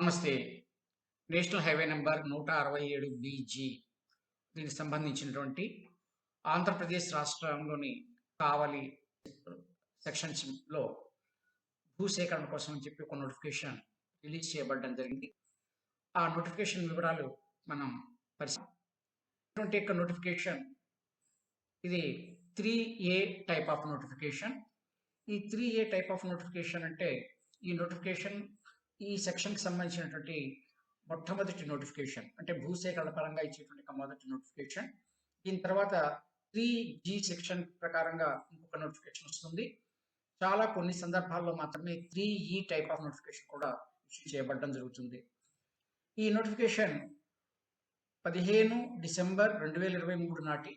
నమస్తే. National highway number 167 BG దీనికి సంబంధించినటువంటి ఆంధ్రప్రదేశ్ రాష్ట్రంలోని కావలి సెక్షన్స్‌లో భూసేకరణ కోసం అని చెప్పి ఒక నోటిఫికేషన్ రిలీజ్ చేయబడడం జరిగింది. ఆ నోటిఫికేషన్ వివరాలు మనం ఇటువంటి యొక్క నోటిఫికేషన్ ఇది 3A టైప్ ఆఫ్ నోటిఫికేషన్. ఈ 3A టైప్ ఆఫ్ నోటిఫికేషన్ అంటే ఈ నోటిఫికేషన్ ఈ సెక్షన్‌కి సంబంధించినటువంటి మొట్టమొదటి నోటిఫికేషన్. అంటే భూసేకరణ పరంగా ఇచ్చేటువంటి మొదటి నోటిఫికేషన్. దీని తర్వాత 3G సెక్షన్ ప్రకారంగా ఇంకొక నోటిఫికేషన్ వస్తుంది. కొన్ని సందర్భాల్లో మాత్రమే 3E టైప్ ఆఫ్ నోటిఫికేషన్ కూడా ఇష్యూ చేయబడడం జరుగుతుంది. ఈ నోటిఫికేషన్ 15 డిసెంబర్ 2023 నాటి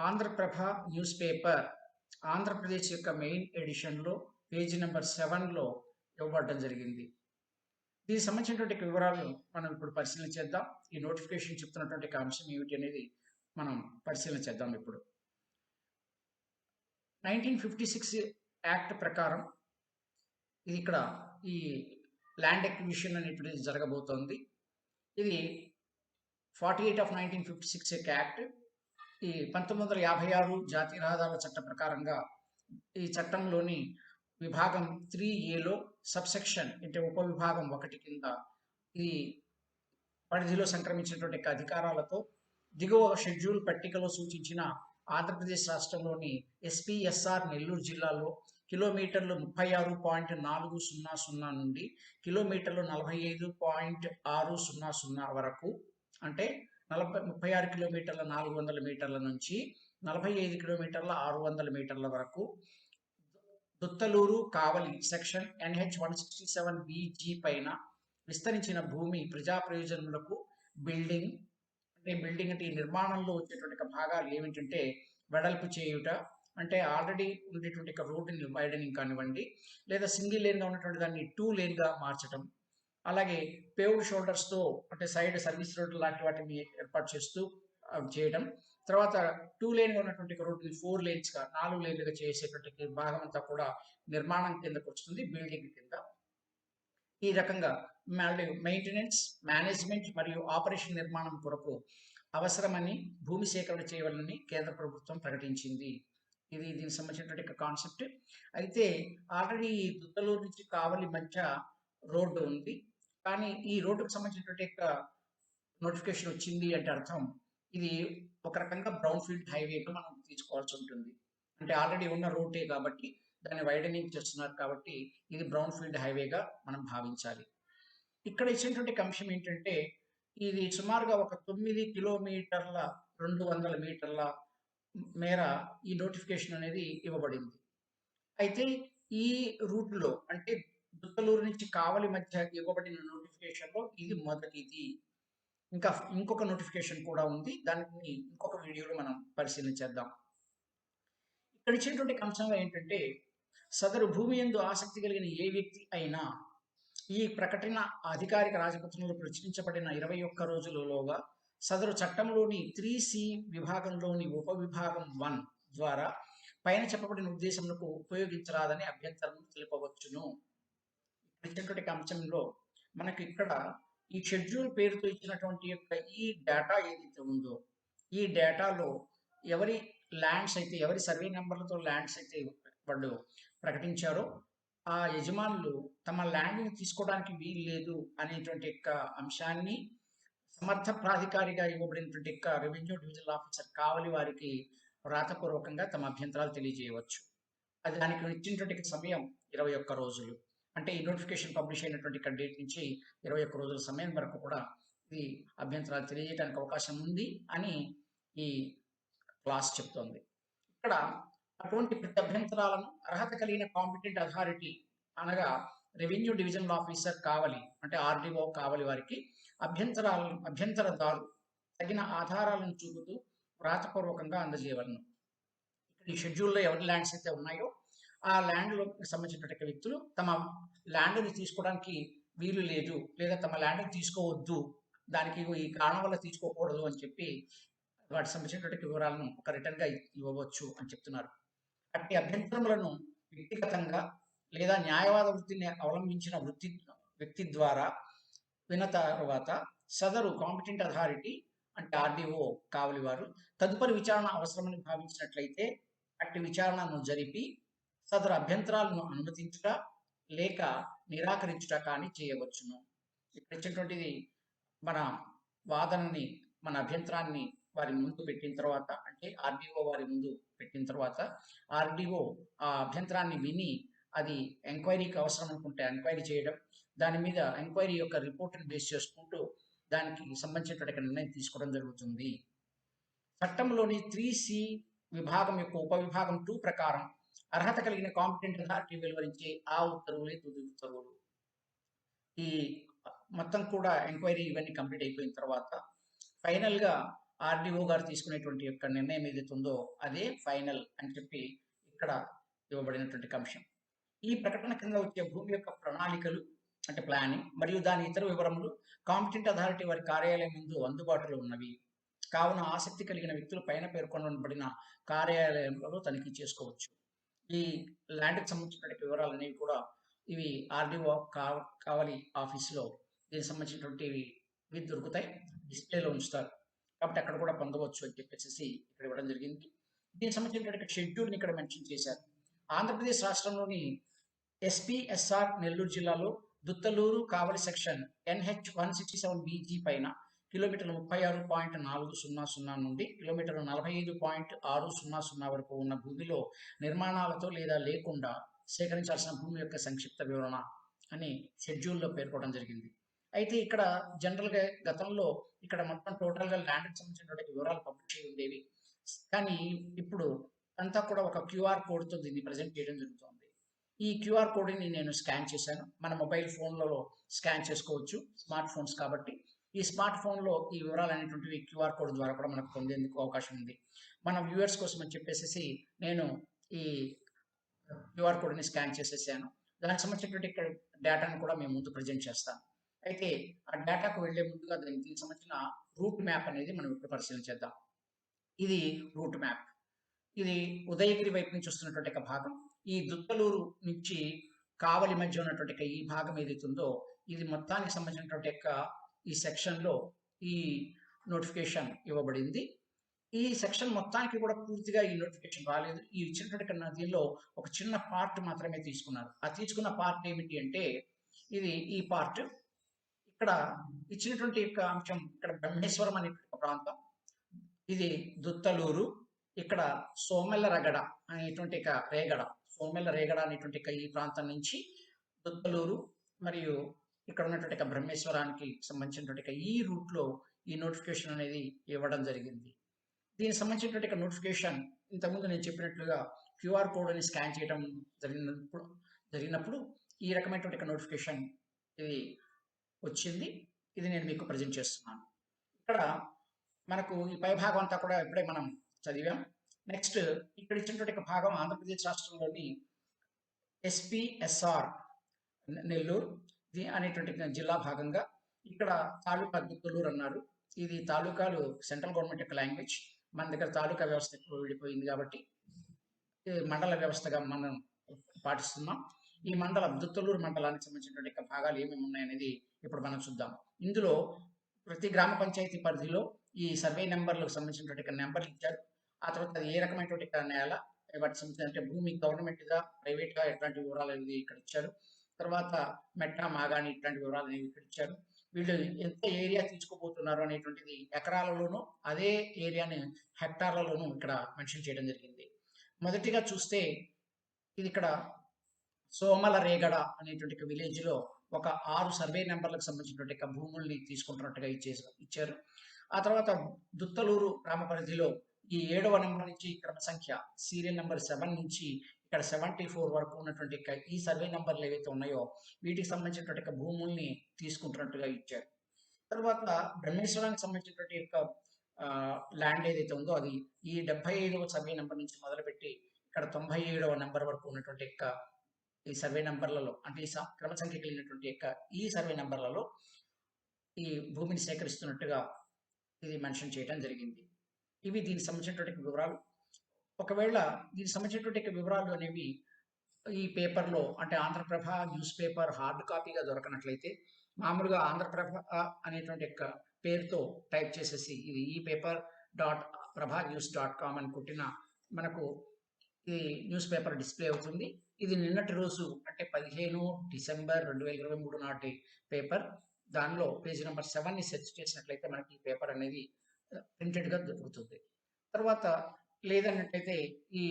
ఆంధ్రప్రభ న్యూస్ పేపర్ ఆంధ్రప్రదేశ్ యొక్క మెయిన్ ఎడిషన్‌లో పేజీ నెంబర్ 7లో ఇవ్వబడడం జరిగింది. దీనికి సంబంధించినటువంటి వివరాలు మనం ఇప్పుడు పరిశీలన చేద్దాం. ఈ నోటిఫికేషన్ చెప్తున్నటువంటి అంశం ఏమిటి అనేది మనం పరిశీలన చేద్దాం ఇప్పుడు. 1956 యాక్ట్ ప్రకారం ఇది ఇక్కడ ఈ ల్యాండ్ ఎక్విజిషన్ అనేటువంటిది జరగబోతోంది. ఇది 48 ఆఫ్ 1956 యాక్ట్. ఈ 1956 జాతీయ రహదారుల చట్టం ప్రకారంగా ఈ చట్టంలోని విభాగం 3ఏలో సబ్సెక్షన్ అంటే ఉపవిభాగం 1 కింద ఈ పరిధిలో సంక్రమించినటువంటి అధికారాలతో దిగువ షెడ్యూల్ పట్టికలో సూచించిన ఆంధ్రప్రదేశ్ రాష్ట్రంలోని ఎస్పీఎస్ఆర్ నెల్లూరు జిల్లాలో కిలోమీటర్లు 36.400 నుండి కిలోమీటర్లు 45.600 వరకు, అంటే 36 కిలోమీటర్ల 400 మీటర్ల నుంచి 45 కిలోమీటర్ల 600 మీటర్ల వరకు దుత్తలూరు కావలి సెక్షన్ NH 167 BG పైన విస్తరించిన భూమి ప్రజా ప్రయోజనములకు బిల్డింగ్ అంటే ఈ నిర్మాణంలో వచ్చేటువంటి భాగాలు ఏమిటంటే వెడల్పు చేయుట, అంటే ఆల్రెడీ ఉండేటువంటి రోడ్డుని వైడనింగ్ కానివ్వండి, లేదా సింగిల్ లేన్గా ఉన్నటువంటి దాన్ని 2 లేన్గా మార్చడం, అలాగే పేవ్డ్ షోల్డర్స్తో అంటే సైడ్ సర్వీస్ రోడ్ లాంటి వాటిని ఏర్పాటు చేస్తూ చేయడం, తర్వాత 2 లేన్గా ఉన్నటువంటి రోడ్డుని 4 లేన్స్గా 4 లేన్లుగా చేసేటువంటి భాగం అంతా కూడా నిర్మాణం కిందకు వస్తుంది, బిల్డింగ్ కింద. ఈ రకంగా మెయింటెనెన్స్, మేనేజ్మెంట్ మరియు ఆపరేషన్ నిర్మాణం కొరకు అవసరమని భూమి సేకరణ చేయవాలని కేంద్ర ప్రభుత్వం ప్రకటించింది. ఇది దీనికి సంబంధించినటువంటి కాన్సెప్ట్. అయితే ఆల్రెడీ దుత్తలూరు నుంచి కావలి మధ్య రోడ్డు ఉంది, కానీ ఈ రోడ్డుకు సంబంధించినటువంటి నోటిఫికేషన్ వచ్చింది అంటే అర్థం ఇది ఒక రకంగా బ్రౌన్ ఫీల్డ్ హైవేగా మనం తీసుకోవాల్సి ఉంటుంది. అంటే ఆల్రెడీ ఉన్న రోడ్డే కాబట్టి దాన్ని వైడనింగ్ చేస్తున్నారు కాబట్టి ఇది బ్రౌన్ ఫీల్డ్ హైవేగా మనం భావించాలి. ఇక్కడ ఇచ్చినటువంటి అంశం ఏంటంటే ఇది సుమారుగా ఒక 9 కిలోమీటర్ల 200 మీటర్ల మేర ఈ నోటిఫికేషన్ అనేది ఇవ్వబడింది. అయితే ఈ రూట్లో అంటే దుత్తలూరు నుంచి కావలి మధ్య ఇవ్వబడిన నోటిఫికేషన్లో ఇది మొదటిది. ఇంకొక నోటిఫికేషన్ కూడా ఉంది, దాన్ని ఇంకొక వీడియోలో మనం పరిశీలన చేద్దాం. ఇక్కడ ఇచ్చినటువంటి అంశం ఏంటంటే సదరు భూమి యందు ఆసక్తి కలిగిన ఏ వ్యక్తి అయినా ఈ ప్రకటన అధికారిక రాజపత్రంలో ప్రచురించబడిన 21 రోజులలోగా సదరు చట్టంలోని 3C విభాగంలోని ఉపవిభాగం 1 ద్వారా పైన చెప్పబడిన ఉద్దేశములకు ఉపయోగించరాదని అభ్యంతరం తెలుపవచ్చును. ఇచ్చినటువంటి అంశంలో మనకి ఇక్కడ ఈ షెడ్యూల్ పేరుతో ఇచ్చినటువంటి యొక్క ఈ డేటా ఏదైతే ఉందో ఈ డేటాలో ఎవరి ల్యాండ్స్ అయితే ఎవరి సర్వే నెంబర్లతో ల్యాండ్స్ అయితే వాళ్ళు ప్రకటించారో ఆ యజమానులు తమ ల్యాండ్ని తీసుకోవడానికి వీలు లేదు అనేటువంటి యొక్క అంశాన్ని సమర్థ ప్రాధికారిగా ఇవ్వబడినటువంటి యొక్క రెవెన్యూ డివిజనల్ ఆఫీసర్ కావలి వారికి వ్రాతపూర్వకంగా తమ అభ్యంతరాలు తెలియజేయవచ్చు. అది దానికి ఇచ్చినటువంటి సమయం 21 రోజులు. అంటే ఈ నోటిఫికేషన్ పబ్లిష్ అయినటువంటి డేట్ నుంచి 21 రోజుల సమయం వరకు కూడా ఈ అభ్యంతరాలు తెలియజేయడానికి అవకాశం ఉంది అని ఈ క్లాస్ చెప్తోంది. ఇక్కడ అటువంటి ప్రతి అభ్యంతరాలను అర్హత కలిగిన కాంపిటెంట్ అథారిటీ అనగా రెవెన్యూ డివిజనల్ ఆఫీసర్ కావలి అంటే RDO కావలి వారికి అభ్యంతరదారు తగిన ఆధారాలను చూపుతూ వ్రాతపూర్వకంగా అందజేయవలను. ఈ షెడ్యూల్లో ఎవరి ల్యాండ్స్ అయితే ఉన్నాయో ఆ ల్యాండ్లో సంబంధించినటువంటి వ్యక్తులు తమ ల్యాండ్ని తీసుకోవడానికి వీలు లేదు, లేదా తమ ల్యాండ్ని తీసుకోవద్దు, దానికి ఈ కారణం వల్ల తీసుకోకూడదు అని చెప్పి వాటికి సంబంధించినటువంటి వివరాలను ఒక రిటర్న్గా ఇవ్వవచ్చు అని చెప్తున్నారు. అట్టి అభ్యంతరములను వ్యక్తిగతంగా లేదా న్యాయవాద వృత్తిని అవలంబించిన వ్యక్తి ద్వారా విన్న తర్వాత సదరు కాంపిటెంట్ అథారిటీ అంటే ఆర్డీఓ కావలి వారు తదుపరి విచారణ అవసరమని భావించినట్లయితే అట్టి విచారణను జరిపి సదరు అభ్యంతరాలను అనుమతించుట లేక నిరాకరించుట కానీ చేయవచ్చును. ఇక్కడ ఇచ్చినటువంటిది మన వాదనని, మన అభ్యంతరాన్ని వారి ముందు పెట్టిన తర్వాత, అంటే ఆర్డీఓ వారి ముందు పెట్టిన తర్వాత, ఆర్డీఓ ఆ అభ్యంతరాన్ని విని అది ఎంక్వైరీకి అవసరం అనుకుంటే ఎంక్వైరీ చేయడం, దాని మీద ఎంక్వైరీ యొక్క రిపోర్ట్ని బేస్ చేసుకుంటూ దానికి సంబంధించినటువంటి నిర్ణయం తీసుకోవడం జరుగుతుంది. చట్టంలోని 3C విభాగం యొక్క ఉపవిభాగం 2 ప్రకారం అర్హత కలిగిన కాంపిటెంట్ అథారిటీ వెలువరించే ఆ ఉత్తర్వులే తుది ఉత్తర్వులు. ఈ మొత్తం కూడా ఎంక్వైరీ ఇవన్నీ కంప్లీట్ అయిపోయిన తర్వాత ఫైనల్గా ఆర్డీఓ గారు తీసుకునేటువంటి యొక్క నిర్ణయం ఏదైతే ఉందో అదే ఫైనల్ అని చెప్పి ఇక్కడ ఇవ్వబడినటువంటి అంశం. ఈ ప్రకటన కింద వచ్చే భూమి యొక్క ప్రణాళికలు అంటే ప్లానింగ్ మరియు దాని ఇతర వివరములు కాంపిటెంట్ అథారిటీ వారి కార్యాలయం ముందు అందుబాటులో ఉన్నవి. కావున ఆసక్తి కలిగిన వ్యక్తులు పైన పేర్కొనబడిన కార్యాలయంలో తనిఖీ చేసుకోవచ్చు. ఈ ల్యాండ్కి సంబంధించిన వివరాలు అనేవి కూడా ఇవి ఆర్డీఓ కావలి ఆఫీస్లో దీనికి సంబంధించినటువంటివి ఇవి దొరుకుతాయి, డిస్ప్లేలో ఉంచుతారు, కాబట్టి అక్కడ కూడా పొందవచ్చు అని చెప్పేసి ఇక్కడ ఇవ్వడం జరిగింది. దీనికి సంబంధించినటువంటి షెడ్యూల్ని ఇక్కడ మెన్షన్ చేశారు. ఆంధ్రప్రదేశ్ రాష్ట్రంలోని ఎస్పీఎస్ఆర్ నెల్లూరు జిల్లాలో దుత్తలూరు కావలి సెక్షన్ NH 167BG పైన కిలోమీటర్లు 36.400 నుండి కిలోమీటర్లు 45.600 వరకు ఉన్న భూమిలో నిర్మాణాలతో లేదా లేకుండా సేకరించాల్సిన భూమి యొక్క సంక్షిప్త వివరణ అని షెడ్యూల్లో పేర్కొనడం జరిగింది. అయితే ఇక్కడ జనరల్గా గతంలో ఇక్కడ మొత్తం టోటల్గా ల్యాండ్కి సంబంధించినటువంటి వివరాలు పబ్లిష్ అయి ఉండేవి, కానీ ఇప్పుడు అంతా కూడా ఒక QR కోడ్తో దీన్ని ప్రజెంట్ చేయడం జరుగుతుంది. ఈ QR కోడ్ని నేను స్కాన్ చేశాను. మన మొబైల్ ఫోన్లలో స్కాన్ చేసుకోవచ్చు, స్మార్ట్ ఫోన్స్ కాబట్టి. ఈ స్మార్ట్ ఫోన్లో ఈ వివరాలు అనేటువంటివి QR కోడ్ ద్వారా కూడా మనకు పొందేందుకు అవకాశం ఉంది. మన వ్యూవర్స్ కోసం అని చెప్పేసి నేను ఈ QR కోడ్ని స్కాన్ చేసేసాను. దానికి సంబంధించినటువంటి ఇక్కడ డేటాను కూడా మేము ముందు ప్రజెంట్ చేస్తాం. అయితే ఆ డేటాకు వెళ్లే ముందుగా దీనికి సంబంధించిన రూట్ మ్యాప్ అనేది మనం ఇప్పుడు పరిశీలించేద్దాం. ఇది రూట్ మ్యాప్. ఇది ఉదయగిరి వైపు నుంచి వస్తున్నటువంటి ఒక భాగం. ఈ దుత్తలూరు నుంచి కావలి మధ్య ఉన్నటువంటి ఈ భాగం ఏదైతే ఉందో ఇది మొత్తానికి సంబంధించినటువంటి ఈ సెక్షన్లో ఈ నోటిఫికేషన్ ఇవ్వబడింది. ఈ సెక్షన్ మొత్తానికి కూడా పూర్తిగా ఈ నోటిఫికేషన్ రాలేదు. ఈ ఇచ్చినటువంటి నదిలో ఒక చిన్న పార్ట్ మాత్రమే తీసుకున్నారు. ఆ తీసుకున్న పార్ట్ ఏమిటి అంటే ఇది ఈ పార్ట్. ఇక్కడ ఇచ్చినటువంటి యొక్క అంశం ఇక్కడ బ్రహ్మేశ్వరం అనేటువంటి ప్రాంతం, ఇది దుత్తలూరు, ఇక్కడ సోమెల్లరగడ అనేటువంటి రేగడ, సోమెల్ల రేగడ అనేటువంటి ఈ ప్రాంతం నుంచి దుత్తలూరు మరియు ఇక్కడ ఉన్నటువంటి బ్రహ్మేశ్వరానికి సంబంధించినటువంటి ఈ రూట్లో ఈ నోటిఫికేషన్ అనేది ఇవ్వడం జరిగింది. దీనికి సంబంధించినటువంటి నోటిఫికేషన్ ఇంతకుముందు నేను చెప్పినట్లుగా QR కోడ్ని స్కాన్ చేయడం జరిగినప్పుడు ఈ రకమైనటువంటి నోటిఫికేషన్ ఇది వచ్చింది. ఇది నేను మీకు ప్రజెంట్ చేస్తున్నాను. ఇక్కడ మనకు ఈ పై భాగం అంతా కూడా ఇప్పుడే మనం చదివాం. నెక్స్ట్ ఇక్కడ ఇచ్చినటువంటి భాగం ఆంధ్రప్రదేశ్ రాష్ట్రంలోని SPSR నెల్లూరు అనేటువంటి జిల్లా భాగంగా ఇక్కడ తాలూకా దుత్తలూరు అన్నారు. ఇది తాలూకాలు సెంట్రల్ గవర్నమెంట్ యొక్క లాంగ్వేజ్. మన దగ్గర తాలూకా వ్యవస్థ విడిపోయింది కాబట్టి మండల వ్యవస్థగా మనం పాటిస్తున్నాం. ఈ దుత్తలూరు మండలానికి సంబంధించినటువంటి భాగాలు ఏమేమి ఉన్నాయనేది ఇప్పుడు మనం చూద్దాం. ఇందులో ప్రతి గ్రామ పంచాయతీ పరిధిలో ఈ సర్వే నెంబర్లకు సంబంధించినటువంటి నెంబర్లు ఇచ్చారు. ఆ తర్వాత అది ఏ రకమైనటువంటి నేల, వాటికి సంబంధించిన భూమి గవర్నమెంట్గా ప్రైవేట్గా ఎట్లాంటి వివరాలు అనేది ఇక్కడ ఇచ్చారు. తర్వాత మెట్ట మాగాణి ఇట్లాంటి వివరాలు అనేవి ఇక్కడ ఇచ్చారు. వీళ్ళు ఎంత ఏరియా తీసుకోబోతున్నారు అనేటువంటిది ఎకరాలలోనూ అదే ఏరియాని హెక్టార్లలోనూ ఇక్కడ మెన్షన్ చేయడం జరిగింది. మొదటిగా చూస్తే ఇది ఇక్కడ సోమల రేగడ అనేటువంటి విలేజ్లో ఒక 6 సర్వే నెంబర్లకు సంబంధించినటువంటి భూముల్ని తీసుకుంటున్నట్టుగా ఇచ్చారు. ఆ తర్వాత దుత్తలూరు గ్రామ పరిధిలో ఈ 7వ నెంబర్ నుంచి క్రమ సంఖ్య సీరియల్ నెంబర్ 7 నుంచి ఇక్కడ 74 వరకు ఉన్నటువంటి ఈ సర్వే నెంబర్లు ఏవైతే ఉన్నాయో వీటికి సంబంధించినటువంటి భూముల్ని తీసుకుంటున్నట్టుగా ఇచ్చారు. తర్వాత బ్రహ్మేశ్వరానికి సంబంధించినటువంటి యొక్క ల్యాండ్ ఏదైతే ఉందో అది ఈ 75వ సర్వే నెంబర్ నుంచి మొదలుపెట్టి ఇక్కడ 97వ నెంబర్ వరకు ఉన్నటువంటి ఈ సర్వే నెంబర్లలో అంటే ఈ క్రమ సంఖ్య కలిగినటువంటి ఈ సర్వే నెంబర్లలో ఈ భూమిని సేకరిస్తున్నట్టుగా ఇది మెన్షన్ చేయడం జరిగింది. ఇవి దీనికి సంబంధించినటువంటి వివరాలు. ఒకవేళ దీనికి సంబంధించినటువంటి వివరాలు అనేవి ఈ పేపర్లో అంటే ఆంధ్రప్రభ న్యూస్ పేపర్ హార్డ్ కాపీగా దొరకనట్లయితే మామూలుగా ఆంధ్రప్రభ అనేటువంటి యొక్క పేరుతో టైప్ చేసేసి ఇది ఈ పేపర్ డాట్ ప్రభా న్యూస్ డాట్ కామ్ అని కొట్టిన మనకు ఈ న్యూస్ పేపర్ డిస్ప్లే అవుతుంది. ఇది నిన్నటి రోజు అంటే 15 డిసెంబర్ 2023 నాటి పేపర్. దానిలో పేజీ నంబర్ 7ని సెర్చ్ చేసినట్లయితే మనకి ఈ పేపర్ అనేది ప్రింటెడ్‌గా దొరుకుతుంది. తర్వాత లేదన్నట్లయితే ఈ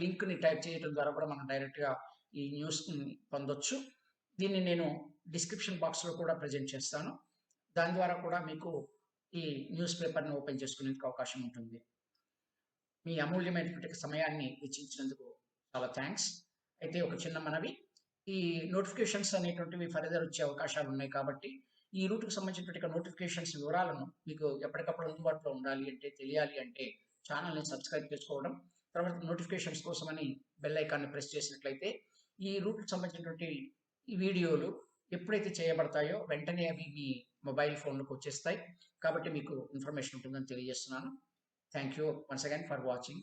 లింక్‌ని టైప్ చేయడం ద్వారా కూడా మనం డైరెక్ట్‌గా ఈ న్యూస్‌ని పొందొచ్చు. దీన్ని నేను డిస్క్రిప్షన్ బాక్స్‌లో కూడా ప్రెజెంట్ చేస్తాను. దాని ద్వారా కూడా మీకు ఈ న్యూస్ పేపర్‌ని ఓపెన్ చేసుకునేందుకు అవకాశం ఉంటుంది. మీ అమూల్యమైనటువంటి సమయాన్ని వెచ్చించినందుకు చాలా థ్యాంక్స్. అయితే ఒక చిన్న మనవి, ఈ నోటిఫికేషన్స్ అనేటువంటివి ఫర్దర్ వచ్చే అవకాశాలు ఉన్నాయి కాబట్టి, ఈ రూట్‌కి సంబంధించినటువంటి నోటిఫికేషన్స్ వివరాలను మీకు ఎప్పటికప్పుడు అందుబాటులో ఉండాలి అంటే, తెలియాలి అంటే ఛానల్‌ని సబ్స్క్రైబ్ చేసుకోవడం, తర్వాత నోటిఫికేషన్స్ కోసమని బెల్ ఐకాన్‌ని ప్రెస్ చేసినట్లయితే, ఈ రూట్‌కి సంబంధించినటువంటి ఈ వీడియోలు ఎప్పుడైతే చేయబడతాయో వెంటనే అవి మీ మొబైల్ ఫోన్‌లోకి వచ్చేస్తాయి. కాబట్టి మీకు ఇన్ఫర్మేషన్ ఉంటుందని తెలియజేస్తున్నాను. Thank you once again for watching.